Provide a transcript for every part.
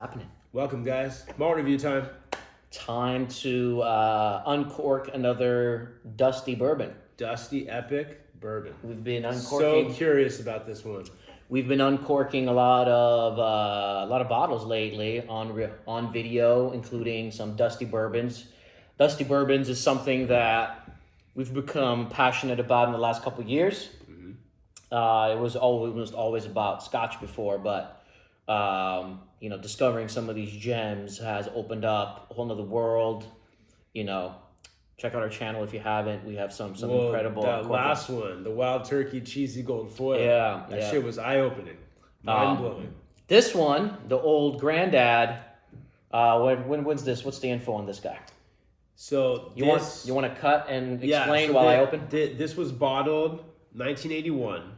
Happening. Welcome, guys. Malt review time. Time to uncork another dusty bourbon. Dusty Epic Bourbon. We've been So uncorking. curious about this one. We've been uncorking a lot of bottles lately on video, including some dusty bourbons. Dusty bourbons is something that we've become passionate about in the last couple of years. It was always about Scotch before, but discovering some of these gems has opened up a whole nother world. Check out our channel if you haven't. We have some incredible. That last one, the Wild Turkey Cheesy Gold Foil. That shit was eye-opening, mind-blowing. This one, the old Grandad. When's this? What's the info on this guy? So you want to cut and explain while I open? This was bottled 1981.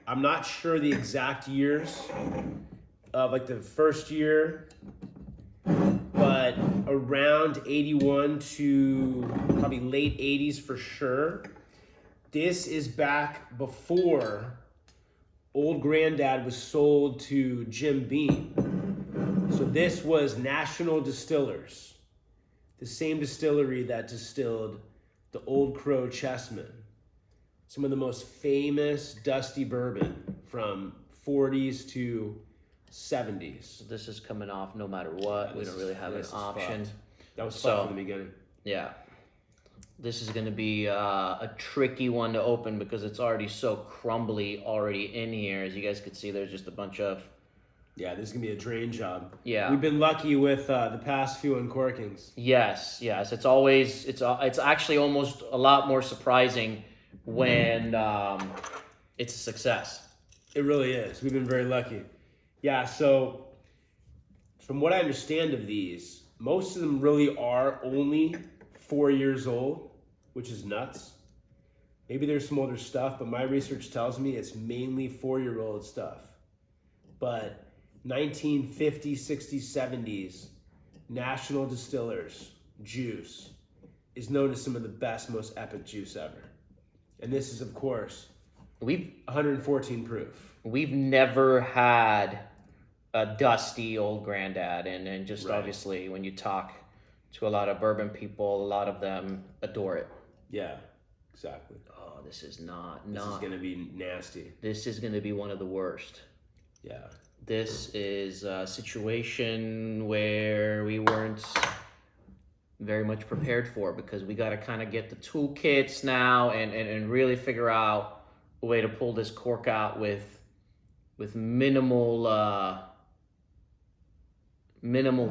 I'm not sure the exact years of like the first year, but around 81 to probably late 80s for sure. This is back before Old Grandad was sold to Jim Beam. So this was National Distillers, the same distillery that distilled the Old Crow Chessman, some of the most famous dusty bourbon from 40s to 70s. This is coming off no matter what. We don't really have an option. That was fun from the beginning. Yeah. This is going to be a tricky one to open because it's already so crumbly already in here. As you guys can see, there's just a bunch of... Yeah, this is going to be a drain job. Yeah. We've been lucky with the past few uncorkings. Yes. It's actually almost a lot more surprising when it's a success. It really is. We've been very lucky. Yeah, so from what I understand of these, most of them really are only 4 years old, which is nuts. Maybe there's some older stuff, but my research tells me it's mainly 4-year-old stuff. But 1950s, 60s, 70s, National Distillers juice is known as some of the best, most epic juice ever. And this is, of course, 114 proof. We've never had a dusty old Grandad, and just Right. Obviously when you talk to a lot of bourbon people, a lot of them adore it. Yeah, exactly. Oh, this is not. This is going to be nasty. This is going to be one of the worst. Yeah. This is a situation where we weren't very much prepared for, because we got to kind of get the toolkits now and really figure out a way to pull this cork out with minimal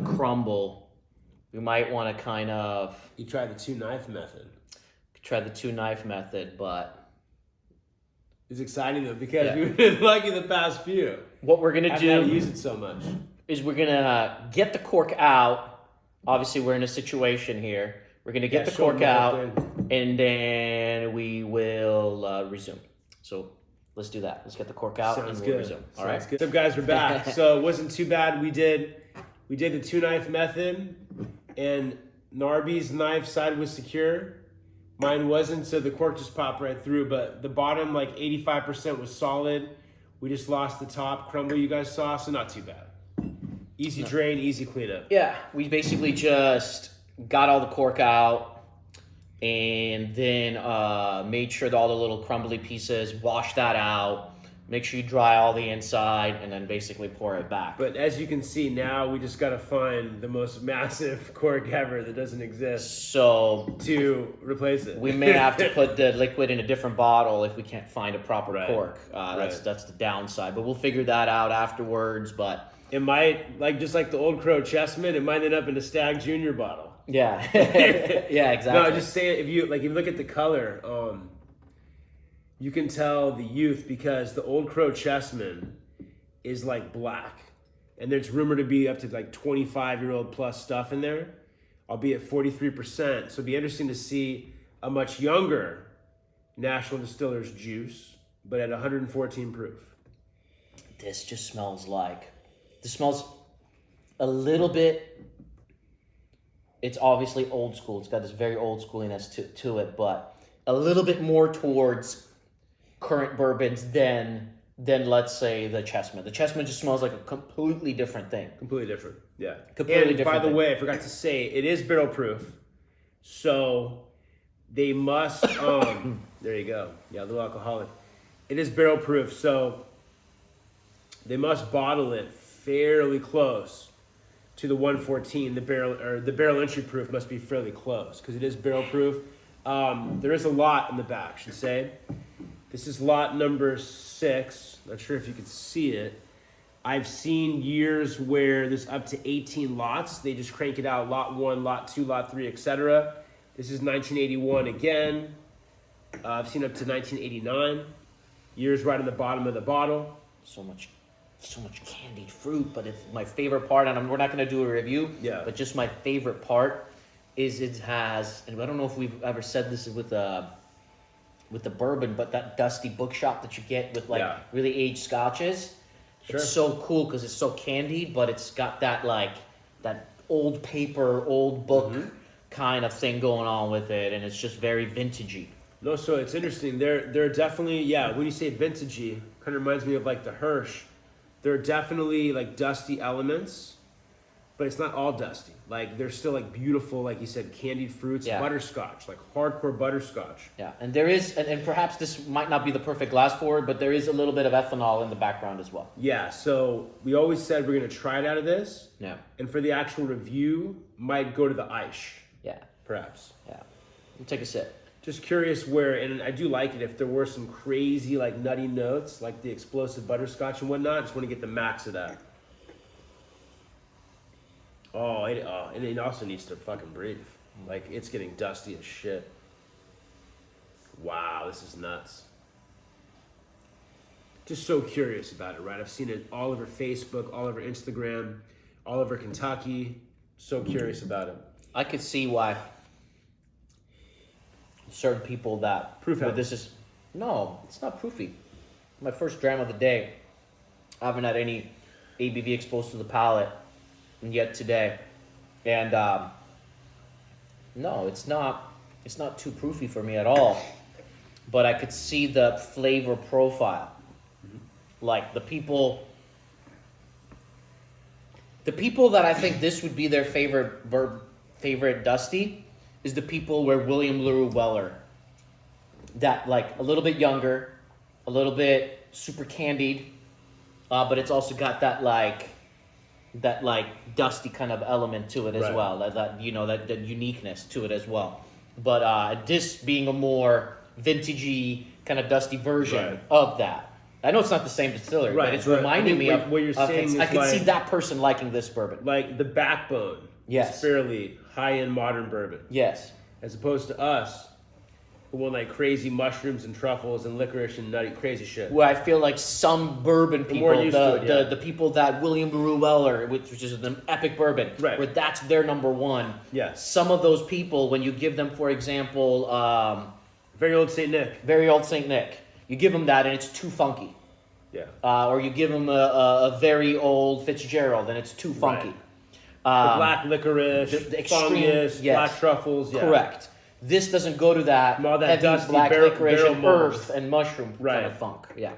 crumble. We might want to kind of... You tried the 2-knife method. Try the 2-knife method, but... It's exciting though, because we've been lucky the past few. What we're going to do... I've not used it so much. Is we're going to get the cork out. Obviously, we're in a situation here. We're going to get the cork out, and then we will resume. So let's do that. Let's get the cork out and we'll resume. All right. Good. So guys, we're back. So it wasn't too bad. We did the 2-knife method, and Narby's knife side was secure. Mine wasn't, so the cork just popped right through. But the bottom, like 85% was solid. We just lost the top crumble you guys saw, so not too bad. Easy drain, easy cleanup. Yeah, we basically just got all the cork out and then made sure that all the little crumbly pieces, wash that out, make sure you dry all the inside, and then basically pour it back. But as you can see now, we just got to find the most massive cork ever that doesn't exist So to replace it. we may have to put the liquid in a different bottle if we can't find a proper cork. That's the downside, but we'll figure that out afterwards. But it might, just like the Old Crow Chessman, it might end up in a Stag Junior bottle. yeah, yeah, exactly. No, just saying, if you look at the color, you can tell the youth, because the Old Crow Chessman is like black, and there's rumored to be up to like 25-year-old plus stuff in there, albeit 43%. So it'd be interesting to see a much younger National Distillers juice, but at 114 proof. This just smells like... This smells a little bit... It's obviously old school. It's got this very old schooliness to it, but a little bit more towards current bourbons than than let's say the Chessman. The Chessman just smells like a completely different thing. Completely different. Yeah. Completely and different by the thing. way, I forgot to say, it is barrel proof. So they must, there you go. Yeah, a little alcoholic. It is barrel proof. So they must bottle it fairly close to the 114. The barrel entry proof must be fairly close because it is barrel proof. There is a lot in the back, I should say. This is lot number 6. Not sure if you can see it. I've seen years where there's up to 18 lots. They just crank it out, lot 1, lot 2, lot 3, etc. This is 1981 again. I've seen up to 1989. Years right on the bottom of the bottle. So much candied fruit, but it's my favorite part, and we're not going to do a review, Yeah. but just my favorite part is it has, and I don't know if we've ever said this with the bourbon, but that dusty bookshop that you get with like Yeah. really aged scotches. Sure. It's so cool because it's so candied, but it's got that like that old paper, old book kind of thing going on with it, and it's just very vintagey. No, so it's interesting. They're definitely, yeah, when you say vintagey, kind of reminds me of like the Hirsch. There are definitely like dusty elements, but it's not all dusty. Like there's still like beautiful, like you said, candied fruits, Yeah. butterscotch, like hardcore butterscotch. Yeah, and there is, and perhaps this might not be the perfect glass for it, but there is a little bit of ethanol in the background as well. Yeah, so we always said we're gonna try it out of this, Yeah, and for the actual review, might go to the Aish, yeah, perhaps. yeah. We'll take a sip. Just curious where, and I do like it if there were some crazy like nutty notes, like the explosive butterscotch and whatnot. Just want to get the max of that. And it also needs to fucking breathe. Like it's getting dusty as shit. Wow, this is nuts. Just so curious about it, right? I've seen it all over Facebook, all over Instagram, all over Kentucky. So curious about it. I could see why certain people that Proof but house. this is no, it's not proofy. My first dram of the day. I haven't had any ABV exposed to the palate yet today, and no, it's not. It's not too proofy for me at all. But I could see the flavor profile, like the people that I think this would be their favorite dusty is the people where William LaRue Weller, that like a little bit younger, a little bit super candied, but it's also got that dusty kind of element to it as Right. well. That uniqueness to it as well. But this being a more vintagey kind of dusty version Right. of that. I know it's not the same distillery, Right, but it's but reminding I me mean, of what you're saying is I could see like- that person liking this bourbon. Like the backbone Yes. is fairly high-end modern bourbon. Yes. As opposed to us, who want like crazy mushrooms and truffles and licorice and nutty crazy shit. Where I feel like some bourbon people, more used to it, yeah. the people that William LaRue Weller, which is an epic bourbon, Right. where that's their number one. Yes. Some of those people, when you give them, for example, Very old St. Nick. very old Saint Nick, you give them that and it's too funky. Yeah. Or you give them a very old Fitzgerald and it's too funky. The black licorice, the extreme- fungus, yes. black truffles. Yeah. Correct. This doesn't go to that All that heavy dusty black barrel- licorice barrel and mold. earth and mushroom Right. kind of funk. Yeah.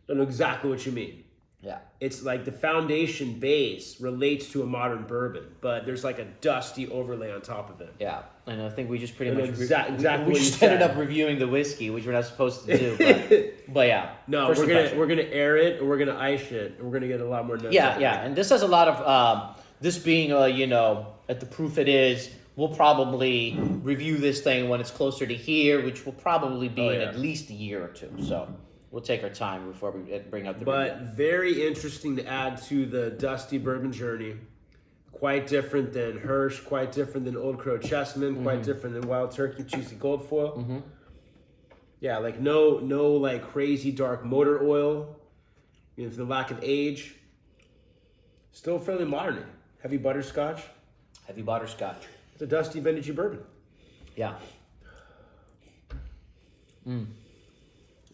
I know exactly what you mean. Yeah. It's like the foundation base relates to a modern bourbon, but there's like a dusty overlay on top of it. Yeah, and I think we just pretty And much exactly we what just you ended said. up reviewing the whiskey, which we're not supposed to do. But yeah, No, first impression. we're gonna air it and we're gonna ice it and we're gonna get a lot more notes. Yeah, out of yeah, it. and this has a lot of this being at the proof it is. We'll probably review this thing when it's closer to here, which will probably be in yeah. at least a year or two. So we'll take our time before we bring up the But review. very interesting to add to the dusty bourbon journey. Quite different than Hirsch, quite different than Old Crow Chessman, quite different than Wild Turkey Juicy Gold Foil. Yeah, like no like crazy dark motor oil, for the lack of age. Still fairly modern. Heavy butterscotch. Heavy butterscotch. It's a dusty vintagey bourbon. Yeah.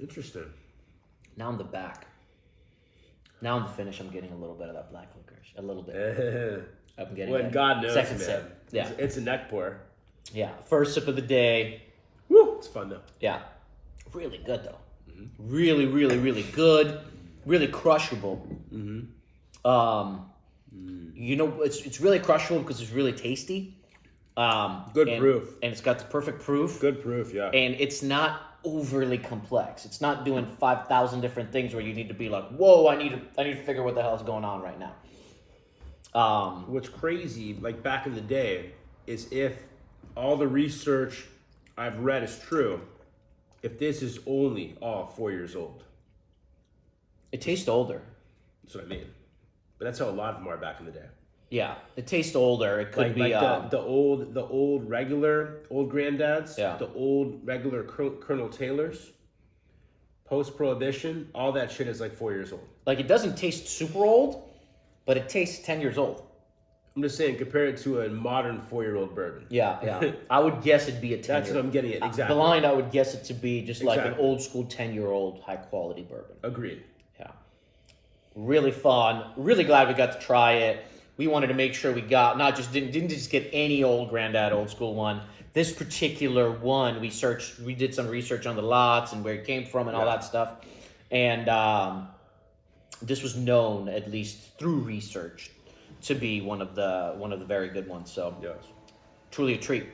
Interesting. Now in the back. Now in the finish, I'm getting a little bit of that black licorice. A little bit. I'm getting When it. God knows, Second man. sip. Yeah. It's a neck pour. Yeah. First sip of the day. Woo! It's fun though. Yeah. Really good though. Really, really, really good. really crushable. You know, it's really crushable because it's really tasty. Good proof. And it's got the perfect proof. Good proof, yeah. And it's not overly complex. It's not doing 5,000 different things where you need to be like, whoa, I need to figure what the hell is going on right now. What's crazy, like back in the day, is if all the research I've read is true, if this is only all 4 years old. It tastes older. That's what I mean. But that's how a lot of them are back in the day. Yeah, it tastes older. It could be the old regular old granddads, Yeah. the old regular Colonel Taylors, post Prohibition, all that shit is like 4 years old. like, it doesn't taste super old, but it tastes 10 years old. I'm just saying, compare it to a modern 4-year-old bourbon. Yeah. I would guess it'd be a 10. That's what I'm getting at. Exactly. Blind, I would guess it to be just like an Exactly. old school 10-year-old high quality bourbon. Agreed. Yeah. Really fun. Really glad we got to try it. We wanted to make sure we got didn't just get any old Grandad old school one. This particular one, we did some research on the lots and where it came from and all that stuff. And this was known, at least through research, to be one of the very good ones. So Yes. truly a treat.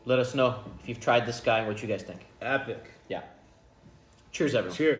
Let us know if you've tried this guy and what you guys think. Epic. Yeah. Cheers, everyone. Cheers.